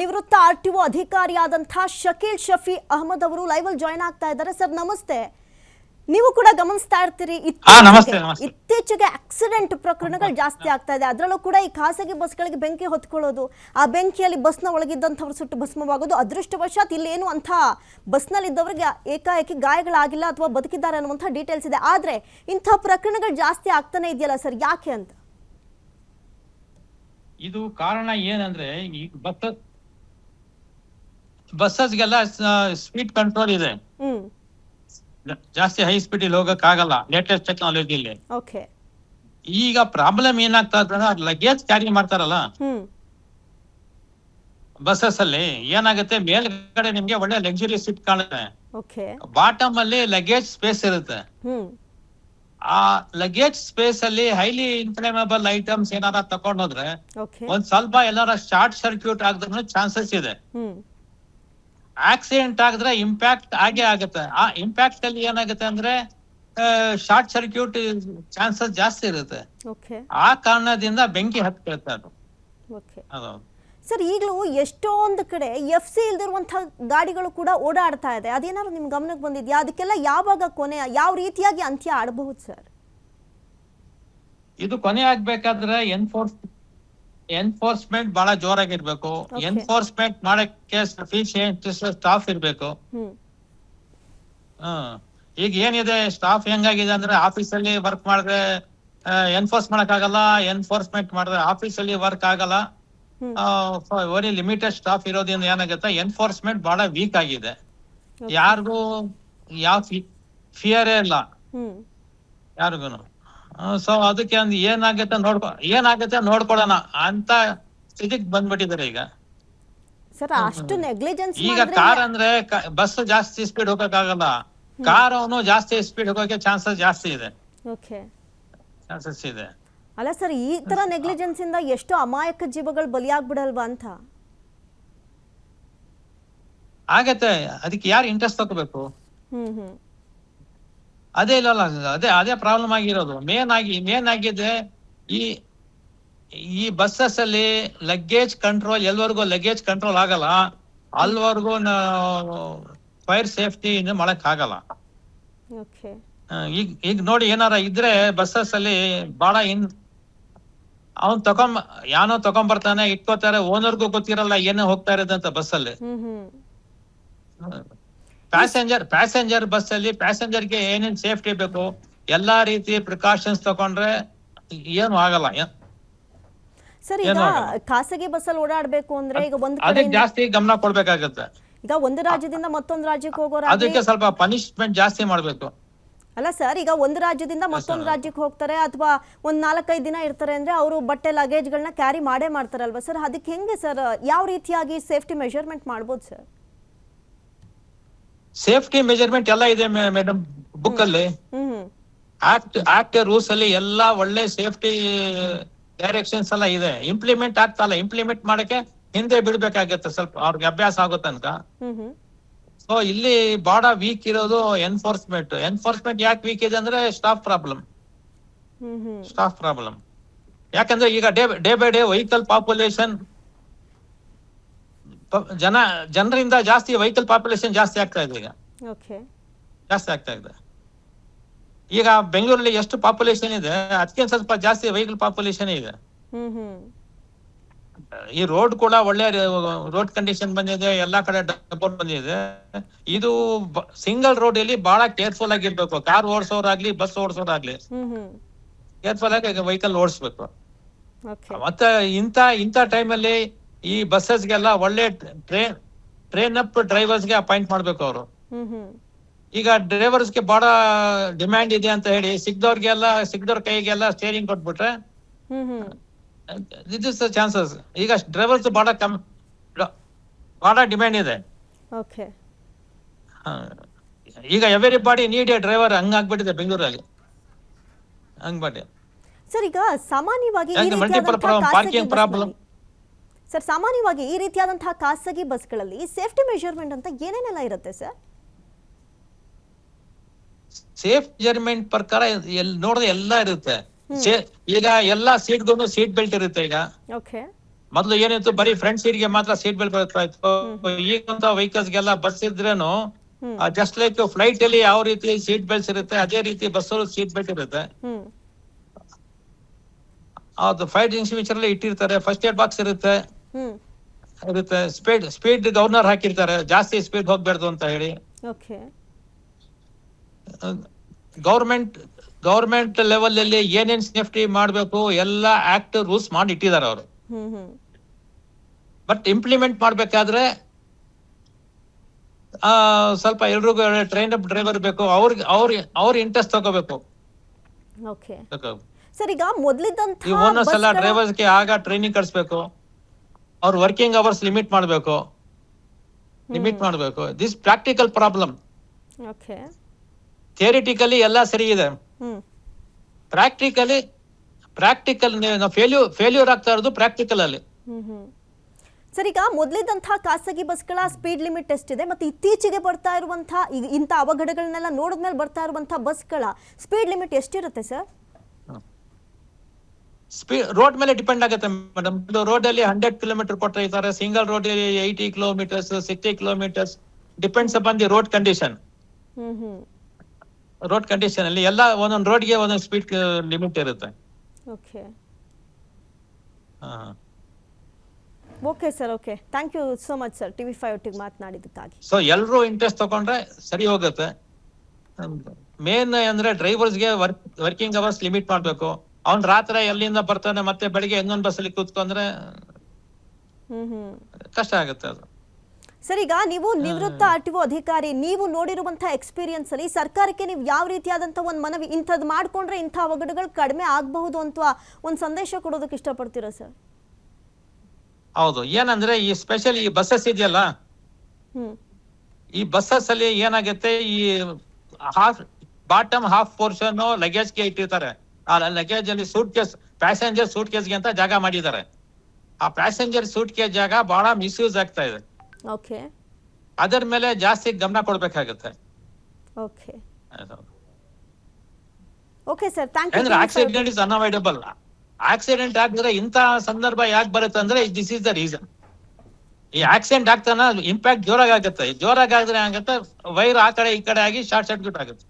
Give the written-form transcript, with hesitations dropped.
ನಿವೃತ್ತ RTO ಅಧಿಕಾರಿಯಾದಂತಹ ಶಕೀಲ್ ಶಫಿ ಅಹಮದ್ ಅವರು live ಅಲ್ಲಿ ಜಾಯಿನ್ ಆಗ್ತಾ ಇದ್ದಾರೆ. ಸರ್ ನಮಸ್ತೆ. ನೀವು ಕೂಡ ಗಮನಿಸ್ತಾ ಇರ್ತೀರಿ ಇತ್ತೀಚೆಗೆ ಆಕ್ಸಿಡೆಂಟ್ ಪ್ರಕರಣಗಳು ಜಾಸ್ತಿ ಆಗ್ತಾ ಇದೆ. ಅದರಲ್ಲೂ ಕೂಡ ಈ ಖಾಸಗಿ ಬಸ್ಗಳಿಗೆ ಬೆಂಕಿ ಹೊತ್ಕೊಳ್ಳೋದು, ಆ ಬೆಂಕಿಯಲ್ಲಿ ಬಸ್ನ ಒಳಗಿದ್ದಂಥವ್ರು ಸುಟ್ಟು ಭಸ್ಮವಾಗೋದು. ಅದೃಷ್ಟವಶಾತ್ ಇಲ್ಲೇನು ಅಂಥ ಬಸ್ನಲ್ಲಿದ್ದವರಿಗೆ ಏಕಾಏಕಿ ಗಾಯಗಳಾಗಿಲ್ಲ ಅಥವಾ ಬದುಕಿದ್ದಾರೆ ಅನ್ನುವಂಥ ಡೀಟೇಲ್ಸ್ ಇದೆ. ಆದರೆ ಇಂಥ ಪ್ರಕರಣಗಳು ಜಾಸ್ತಿ ಆಗ್ತಾನೆ ಇದೆಯಲ್ಲ ಸರ್, ಯಾಕೆ ಅಂತ? ಇದು ಕಾರಣ ಏನಂದ್ರೆ ಈ ಬಸ್ಸಸ್ಗೆಲ್ಲ ಸ್ಪೀಡ್ ಕಂಟ್ರೋಲ್ ಇದೆ. ಜಾಸ್ತಿ ಹೈ ಸ್ಪೀಡ್ ಇಲ್ಲಿ ಹೋಗಕ್ ಆಗಲ್ಲ ಲೇಟೆಸ್ಟ್ ಟೆಕ್ನಾಲಜಿಲಿ. ಈಗ ಪ್ರಾಬ್ಲಮ್ ಏನಾಗ್ತಾ ಇದ್ರೆ ಲಗೇಜ್ ಕ್ಯಾರಿ ಮಾಡ್ತಾರಲ್ಲ ಬಸ್ಸಸ್ ಅಲ್ಲಿ, ಏನಾಗುತ್ತೆ ಮೇಲ್ಗಡೆ ನಿಮ್ಗೆ ಒಳ್ಳೆ ಲಕ್ಸುರಿ ಸೀಟ್ ಕಾಣುತ್ತೆ, ಬಾಟಮ್ ಅಲ್ಲಿ ಲಗೇಜ್ ಸ್ಪೇಸ್ ಇರುತ್ತೆ. ಆ ಲಗೇಜ್ ಸ್ಪೇಸ್ ಅಲ್ಲಿ ಹೈಲಿ ಇನ್ಫ್ಲೇಮೇಬಲ್ ಐಟಮ್ಸ್ ಏನಾರ ತಕೊಂಡೋದ್ರೆ ಒಂದ್ ಸ್ವಲ್ಪ ಎಲ್ಲಾರ ಶಾರ್ಟ್ ಸರ್ಕ್ಯೂಟ್ ಆಗದ್ರೂ ಚಾನ್ಸಸ್ ಇದೆ. ಆಕ್ಸಿಡೆಂಟ್ ಆಗಿದ್ರೆ ಇಂಪ್ಯಾಕ್ಟ್ ಆಗೇ ಆಗುತ್ತೆ. ಆ ಇಂಪ್ಯಾಕ್ಟ್ ಅಲ್ಲಿ ಏನಾಗುತ್ತೆ ಅಂದ್ರೆ ಶಾರ್ಟ್ ಸರ್ಕ್ಯೂಟ್ ಚಾನ್ಸಸ್ ಜಾಸ್ತಿ ಇರುತ್ತೆ. ಆ ಕಾರಣದಿಂದ ಬೆಂಕಿ ಹತ್ಕೊಳ್ತಾ ಅದು. ಸರ್, ಈಗಲೂ ಎಷ್ಟೊಂದು ಕಡೆ FC ಇಲ್ದಿರುವಂತಹ ಗಾಡಿಗಳು ಕೂಡ ಓಡಾಡ್ತಾ ಇದೆ. ಅದೇನಾದ್ರು ನಿಮ್ ಗಮನಕ್ಕೆ ಬಂದಿದ್ಯಾ? ಅದಕ್ಕೆಲ್ಲ ಯಾವಾಗ ಕೊನೆ, ಯಾವ ರೀತಿಯಾಗಿ ಅಂತ್ಯ ಆಡಬಹುದು ಸರ್? ಇದು ಕೊನೆ ಆಗ್ಬೇಕಾದ್ರೆ ಎನ್ಫೋರ್ಸ್ಮೆಂಟ್ ಬಹಳ ಜೋರಾಗಿರ್ಬೇಕು. ಎನ್ಫೋರ್ಸ್ಮೆಂಟ್ ಮಾಡಕ್ಕೆ ಸಫಿಶಿಯಂಟ್ ಸ್ಟಾಫ್ ಇರ್ಬೇಕು. ಈಗ ಏನಿದೆ ಸ್ಟಾಫ್ ಹೆಂಗಾಗಿದೆ ಅಂದ್ರೆ, ಆಫೀಸಲ್ಲಿ ವರ್ಕ್ ಮಾಡಿದ್ರೆ ಎನ್ಫೋರ್ಸ್ ಮಾಡಕ್ ಆಗಲ್ಲ, ಎನ್ಫೋರ್ಸ್ಮೆಂಟ್ ಮಾಡಿದ್ರೆ ಆಫೀಸಲ್ಲಿ ವರ್ಕ್ ಆಗಲ್ಲ. ವೆರಿ ಲಿಮಿಟೆಡ್ ಸ್ಟಾಫ್ ಇರೋದ್ರಿಂದ ಏನಾಗುತ್ತೆ, ಎನ್ಫೋರ್ಸ್ಮೆಂಟ್ ಬಹಳ ವೀಕ್ ಆಗಿದೆ. ಯಾರಿಗೂ ಯಾವ ಫಿಯರೇ ಇಲ್ಲ ಯಾರಿಗೂನು. ಸೊ ಅದಕ್ಕೆ ಒಂದು ಏನಾಗುತ್ತೆ ನೋಡ್ಕೊಳ್ಳೋಣ ಅಂತ ಸ್ಥಿತಿಗೆ ಬಂದ್ಬಿಟ್ಟಿದ್ದಾರೆ ಈಗ. ಈಗ ಕಾರ್ ಅಂದ್ರೆ ಬಸ್ ಜಾಸ್ತಿ ಸ್ಪೀಡ್ ಹೋಗಕ್ ಆಗಲ್ಲ, ಕಾರ್ ಅವನು ಜಾಸ್ತಿ ಸ್ಪೀಡ್ ಹೋಗೋಕೆ ಚಾನ್ಸಸ್ ಜಾಸ್ತಿ ಇದೆ. ಅಲ್ಲ ಸರ್, ಈ ತರ ನೆಗ್ಲಿಜೆನ್ಸ್ ಇಂದ ಎಷ್ಟು ಅಮಾಯಕ ಜೀವಗಳು ಬಲಿಯಾಗ್ಬಿಡಲ್ವಾ ಅಂತ? ಆಗತ್ತೆ. ಅದಕ್ಕೆ ಯಾರು ಇಂಟ್ರೆಸ್ಟ್ ತಗೋಬೇಕು? ಅದೇ ಇಲ್ಲಲ್ಲ, ಅದೇ ಪ್ರಾಬ್ಲಮ್ ಆಗಿರೋದು. ಮೇನ್ ಆಗಿದೆ ಈ ಬಸ್ಸಸ್ ಅಲ್ಲಿ ಲಗೇಜ್ ಕಂಟ್ರೋಲ್, ಎಲ್ವರೆಗೂ ಲಗೇಜ್ ಕಂಟ್ರೋಲ್ ಆಗಲ್ಲ ಅಲ್ವರೆಗೂ ಫೈರ್ ಸೇಫ್ಟಿ ಮಾಡಕ್ ಆಗಲ್ಲ. ಈಗ ನೋಡಿ, ಏನಾರ ಇದ್ರೆ ಬಸ್ಸಸ್ ಅಲ್ಲಿ ಬಹಳ ಅವ್ನ್ ಯಾನೋ ತಗೊಂಡ್ಬರ್ತಾನೆ, ಇಟ್ಕೋತಾರೆ, ಓನರ್ಗೂ ಗೊತ್ತಿರಲ್ಲ ಏನೇ ಹೋಗ್ತಾ ಇರೋದಂತ ಬಸ್ಸಲ್ಲಿ. ಪ್ಯಾಸೆಂಜರ್ ಬಸ್ ಅಲ್ಲಿ ಪ್ಯಾಸೆಂಜರ್ಗೆ ಏನೇನ್ ಸೇಫ್ಟಿ ಬೇಕು ಎಲ್ಲಾ ರೀತಿ ಪ್ರಿಕಾಷನ್ಸ್ ತಗೊಂಡ್ರೆ ಏನು ಆಗಲ್ಲ. ಸರ್, ಈಗ ಖಾಸಗಿ ಬಸ್ ಅಲ್ಲಿ ಓಡಾಡ್ಬೇಕು ಅಂದ್ರೆ ಈಗ ಅದಕ್ಕೆ ಜಾಸ್ತಿ ಗಮನ ಕೊಡ್ಬೇಕಾಗತ್ತೆ. ಈಗ ಒಂದು ರಾಜ್ಯದಿಂದ ಮತ್ತೊಂದು ರಾಜ್ಯಕ್ಕೆ ಹೋಗೋರು ಅದಕ್ಕೆ ಸ್ವಲ್ಪ ಪನಿಷ್ಮೆಂಟ್ ಜಾಸ್ತಿ ಮಾಡ್ಬೇಕು. ಅಲ್ಲ ಸರ್, ಈಗ ಒಂದು ರಾಜ್ಯದಿಂದ ಮತ್ತೊಂದು ರಾಜ್ಯಕ್ಕೆ ಹೋಗ್ತಾರೆ ಅಥವಾ ಒಂದ್ 4-5 ದಿನ ಇರ್ತಾರೆ ಅಂದ್ರೆ ಅವರು ಬಟ್ಟೆ ಲಗೇಜ್ಗಳನ್ನ ಕ್ಯಾರಿ ಮಾಡೇ ಮಾಡ್ತಾರಲ್ವಾ ಸರ್? ಅದಕ್ಕೆ ಹೆಂಗೆ ಸರ್, ಯಾವ ರೀತಿಯಾಗಿ ಸೇಫ್ಟಿ ಮೆಜರ್ಮೆಂಟ್ ಮಾಡ್ಬೋದು ಸರ್? ಸೇಫ್ಟಿ ಮೆಜರ್ಮೆಂಟ್ ಎಲ್ಲ ಇದೆ ಮೇಡಮ್ ಬುಕ್ ಅಲ್ಲಿ. ಆಕ್ಟ್ ರೂಲ್ಸ್ ಅಲ್ಲಿ ಎಲ್ಲ ಒಳ್ಳೆ ಸೇಫ್ಟಿ ಡೈರೆಕ್ಷನ್ಸ್ ಎಲ್ಲ ಇದೆ. ಇಂಪ್ಲಿಮೆಂಟ್ ಆಗ್ತಲ್ಲ, ಇಂಪ್ಲಿಮೆಂಟ್ ಮಾಡಕ್ಕೆ ಹಿಂದೆ ಬಿಡ್ಬೇಕಾಗತ್ತೆ, ಸ್ವಲ್ಪ ಅವ್ರಿಗೆ ಅಭ್ಯಾಸ ಆಗೋ ತನಕ. ಸೊ ಇಲ್ಲಿ ಬಹಳ ವೀಕ್ ಇರೋದು ಎನ್ಫೋರ್ಸ್ಮೆಂಟ್ ಯಾಕೆ ವೀಕ್ ಇದೆ ಅಂದ್ರೆ ಸ್ಟಾಫ್ ಪ್ರಾಬ್ಲಮ್. ಯಾಕಂದ್ರೆ ಈಗ day by day vehicle population, ಜನರಿಂದ ಜಾಸ್ತಿ ವೆಹಿಕಲ್ ಪಾಪ್ಯುಲೇಷನ್ ಜಾಸ್ತಿ ಆಗ್ತಾ ಇದೆ. ಈಗ ಬೆಂಗಳೂರಲ್ಲಿ ಎಷ್ಟು ಪಾಪ್ಯುಲೇಷನ್ ಇದೆ ಅದಕ್ಕೆ ಸ್ವಲ್ಪ ಜಾಸ್ತಿ ವೆಹಿಕಲ್ ಪಾಪ್ಯುಲೇಷನ್ ಇದೆ. ಈ ರೋಡ್ ಕೂಡ ಒಳ್ಳೆ ರೋಡ್ ಕಂಡೀಷನ್ ಬಂದಿದೆ, ಎಲ್ಲಾ ಕಡೆ ಡಬಲ್ ಬಂದಿದೆ. ಇದು ಸಿಂಗಲ್ ರೋಡ್ ಅಲ್ಲಿ ಬಹಳ ಕೇರ್ಫುಲ್ ಆಗಿರ್ಬೇಕು. ಕಾರ್ ಓಡಿಸೋರಾಗ್ಲಿ ಬಸ್ ಓಡಿಸೋರಾಗ್ಲಿ ಕೇರ್ಫುಲ್ ಆಗಿ ವೆಹಿಕಲ್ ಓಡಿಸ್ಬೇಕು. ಮತ್ತೆ ಇಂಥ ಟೈಮ್ ಅಲ್ಲಿ ಈ ಬಸ್ಸಸ್ಗೆಲ್ಲ ಒಳ್ಳೆ ಟ್ರೈನ್ ಅಪ್ ಡ್ರೈವರ್ಸ್ಗೆ ಅಪಾಯಿಂಟ್ ಮಾಡ್ಬೇಕು ಅವರು. ಈಗ ಡ್ರೈವರ್ಸ್ಗೆ ಬಹಳ ಡಿಮ್ಯಾಂಡ್ ಇದೆ ಅಂತ ಹೇಳಿ ಸಿಕ್ದವ್ರ ಕೈಗೆಲ್ಲ ಸ್ಟೇರಿಂಗ್ ಕೊಟ್ಬಿಟ್ರೆ ದಿಸ್ ಇಸ್ ದ ಚಾನ್ಸಸ್. ಈಗ ಡ್ರೈವರ್ಸ್ ಬಹಳ ಡಿಮ್ಯಾಂಡ್ ಇದೆ. ಈಗ ಎವ್ರಿಬಾಡಿ ನೀಡ್ ಎ ಡ್ರೈವರ್ ಹಂಗಾಗ್ಬಿಟ್ಟಿದೆ ಬೆಂಗಳೂರಲ್ಲಿ. ಸರ್, ಈಗ ಸಾಮಾನ್ಯವಾಗಿ ಪಾರ್ಕಿಂಗ್ ಪ್ರಾಬ್ಲಮ್ ಸರ್, ಸಾಮಾನ್ಯವಾಗಿ ಈ ರೀತಿಯಾದಂತಹ ಖಾಸಗಿ ಬಸ್ಗಳಲ್ಲಿ ಸೇಫ್ಟಿ ಮೆಜರ್ಮೆಂಟ್ ಅಂತ ಏನೇನೆಲ್ಲ ಇರುತ್ತೆ ಸರ್? ಸೇಫ್ ಮೆಜರ್ಮೆಂಟ್ ಪ್ರಕಾರ ನೋಡಿದ್ರೆ ಎಲ್ಲ ಇರುತ್ತೆ. ಈಗ ಎಲ್ಲಾ ಸೀಟ್ಗೂ ಸೀಟ್ ಬೆಲ್ಟ್ ಇರುತ್ತೆ. ಈಗ ಮೊದ್ಲು ಏನಿತ್ತು ಬರೀ ಫ್ರಂಟ್ ಸೀಟ್ ಗೆ ಮಾತ್ರ ಸೀಟ್ ಬೆಲ್ಟ್ ಬರ್ತಾ ಇತ್ತು. ಈಗಂತ ವೆಹಿಕಲ್ಸ್ ಗೆಲ್ಲ ಬಸ್ ಇದ್ರೇನು ಜಸ್ಟ್ ಲೈಕ್ ಫ್ಲೈಟ್ ಅಲ್ಲಿ ಯಾವ ರೀತಿ ಸೀಟ್ ಬೆಲ್ಟ್ಸ್ ಇರುತ್ತೆ ಅದೇ ರೀತಿ ಬಸ್ ಸೀಟ್ ಬೆಲ್ಟ್ ಇರುತ್ತೆ. ಅದು ಫೈರ್ ಎಕ್ಸ್ಟಿಂಗ್ವಿಷರ್ ಅಲ್ಲಿ ಇಟ್ಟಿರ್ತಾರೆ. ಫಸ್ಟ್ ಏಡ್ ಬಾಕ್ಸ್ ಇರುತ್ತೆ. ಸ್ಪೀಡ್ ಗವರ್ನರ್ ಹಾಕಿರ್ತಾರೆ, ಜಾಸ್ತಿ ಸ್ಪೀಡ್ ಹೋಗ್ಬಾರ್ದು ಅಂತ ಹೇಳಿ. ಗವರ್ಮೆಂಟ್ ಲೆವೆಲ್ ಅಲ್ಲಿ ಏನೇನ್ ಸೇಫ್ಟಿ ಮಾಡ್ಬೇಕು ಎಲ್ಲ ಆಕ್ಟ್ ರೂಲ್ಸ್ ಮಾಡಿ ಇಟ್ಟಿದ್ದಾರೆ ಅವರು. ಬಟ್ ಇಂಪ್ಲಿಮೆಂಟ್ ಮಾಡ್ಬೇಕಾದ್ರೆ ಸ್ವಲ್ಪ ಎಲ್ರಿಗೂ ಟ್ರೈನ್ ಅಪ್ ಡ್ರೈವರ್ ಬೇಕು. ಅವ್ರ ಇಂಟ್ರೆಸ್ಟ್ ತಗೋಬೇಕು. ಸರ್, ಈಗ ಮೊದಲಿದ್ದಂತ ಈ ಓನರ್ಸ್ ಎಲ್ಲ ಡ್ರೈವರ್ಸ್ ಗೆ ಆಗ ಟ್ರೈನಿಂಗ್ ಕಳಿಸ್ಬೇಕು. ಅವ್ರ ವರ್ಕಿಂಗ್ ಅವರ್ಸ್ ಲಿಮಿಟ್ ಮಾಡಬೇಕು. This practical problem. ಥಿಯರಿಟಿಕಲಿ ಎಲ್ಲ ಸರಿ ಇದೆ. ಪ್ರಾಕ್ಟಿಕಲ್ ಫೇಲ್ಯೂರ್ ಆಗ್ತಾ ಇರೋದು ಪ್ರಾಕ್ಟಿಕಲ್ ಅಲ್ಲಿ. ಸರ್, ಈಗ ಮೊದಲಿದ್ದಂತಹ ಖಾಸಗಿ ಬಸ್ಗಳ ಸ್ಪೀಡ್ ಲಿಮಿಟ್ ಎಷ್ಟಿದೆ ಮತ್ತೆ ಇತ್ತೀಚೆಗೆ ಬರ್ತಾ ಇರುವಂತಹ ಇಂಥ ಅವಘಡಗಳನ್ನೆಲ್ಲ ನೋಡಿದ್ಮೇಲೆ ಬರ್ತಾ ಇರುವಂತಹ ಬಸ್ಗಳ ಸ್ಪೀಡ್ ಲಿಮಿಟ್ ಎಷ್ಟಿರುತ್ತೆ ಸರ್? ರೋಡ್ ಮೇಲೆ ಡಿಪೆಂಡ್ ಆಗುತ್ತೆ ಮೇಡಮ್. ರೋಡ್ ಅಲ್ಲಿ 100 ಕಿಲೋಮೀಟರ್ ಕೊಡ್ತಾ ಇದ್ದಾರೆ. Single road 80 kilometres, 60 kilometres, depends upon the road condition. Road condition ಅಲ್ಲಿ ಎಲ್ಲ ಒಂದೊಂದು ರೋಡ್ಗೆ ಒಂದೊಂದು ಸ್ಪೀಡ್ ಲಿಮಿಟ್ ಇರುತ್ತೆ. Okay sir, okay, thank you so much sir TV5 ಒಟ್ಟಿಗೆ ಮಾತನಾಡಿದ್ದಕ್ಕಾಗಿ. ಸೊ ಎಲ್ಲರೂ ಇಂಟ್ರೆಸ್ಟ್ ತಗೊಂಡ್ರೆ ಸರಿ ಹೋಗುತ್ತೆ. ಮೇನ್ ಅಂದ್ರೆ ಡ್ರೈವರ್ಸ್ಗೆ ವರ್ಕಿಂಗ್ ಅವರ್ಸ್ ಲಿಮಿಟ್ ಮಾಡ್ಬೇಕು. ಅವ್ನ್ ರಾತ್ರಿ ಎಲ್ಲಿಂದ ಬರ್ತಾನೆ ಮತ್ತೆ ಬೆಳಿಗ್ಗೆ ಇನ್ನೊಂದು ಬಸ್ ಅಲ್ಲಿ ಕೂತ್ಕೊಂಡ್ರೆ ಕಷ್ಟ ಆಗುತ್ತೆ ಅದು. ಸರ್, ಈಗ ನೀವು ನಿವೃತ್ತ RTO ಅಧಿಕಾರಿ, ನೀವು ನೋಡಿರುವಂತಹ ಎಕ್ಸ್ಪೀರಿಯನ್ಸ್ ಅಲ್ಲಿ ಸರ್ಕಾರಕ್ಕೆ ನೀವು ಯಾವ ರೀತಿಯಾದಂತಹ ಒಂದು ಮನವಿ, ಇಂಥದ್ದು ಮಾಡ್ಕೊಂಡ್ರೆ ಇಂಥ ಅವಘಡಗಳು ಕಡಿಮೆ ಆಗಬಹುದು ಅಂತ ಒಂದು ಸಂದೇಶ ಕೊಡೋದಕ್ಕೆ ಇಷ್ಟಪಡ್ತೀರಾ ಸರ್? ಹೌದು, ಏನಂದ್ರೆ ಈ ಸ್ಪೆಷಲ್ ಈ ಬಸ್ಸಸ್ ಇದೆಯಲ್ಲ, ಈ ಬಸ್ಸಸ್ ಅಲ್ಲಿ ಏನಾಗುತ್ತೆ, ಈ ಬಾಟಮ್ ಹಾಫ್ ಪೋರ್ಷನ್ ಲಗೇಜ್ ಗೆ ಇಟ್ಟಿರ್ತಾರೆ. ಆ ಲಗೇಜ್ ಅಲ್ಲಿ ಪ್ಯಾಸೆಂಜರ್ ಸೂಟ್ ಕೇಸ್ಗೆ ಅಂತ ಜಾಗ ಮಾಡಿದ್ದಾರೆ. ಆ ಪ್ಯಾಸೆಂಜರ್ ಸೂಟ್ ಕೇಸ್ ಜಾಗ ಬಹಳ ಮಿಸ್ಯೂಸ್ ಆಗ್ತಾ ಇದೆ. ಅದರ ಮೇಲೆ ಜಾಸ್ತಿ ಗಮನ ಕೊಡ್ಬೇಕಾಗುತ್ತೆ. Accident is unavoidable. ಆಕ್ಸಿಡೆಂಟ್ ಆಗಿದ್ರೆ ಇಂತ ಸಂದರ್ಭ ಯಾಕೆ ಬರುತ್ತೆ ಅಂದ್ರೆ ದಿಸ್ ಇಸ್ ದ ರೀಸನ್. ಈ ಆಕ್ಸಿಡೆಂಟ್ ಆಗ್ತಾನ ಇಂಪ್ಯಾಕ್ಟ್ ಜೋರಾಗಿ ಆಗುತ್ತೆ. ಜೋರಾಗಿ ಆದ್ರೆ ಆಗುತ್ತೆ, ವೈರ್ ಆ ಕಡೆ ಈ ಕಡೆ ಆಗಿ ಶಾರ್ಟ್ ಸರ್ಕ್ಯೂಟ್ ಆಗುತ್ತೆ.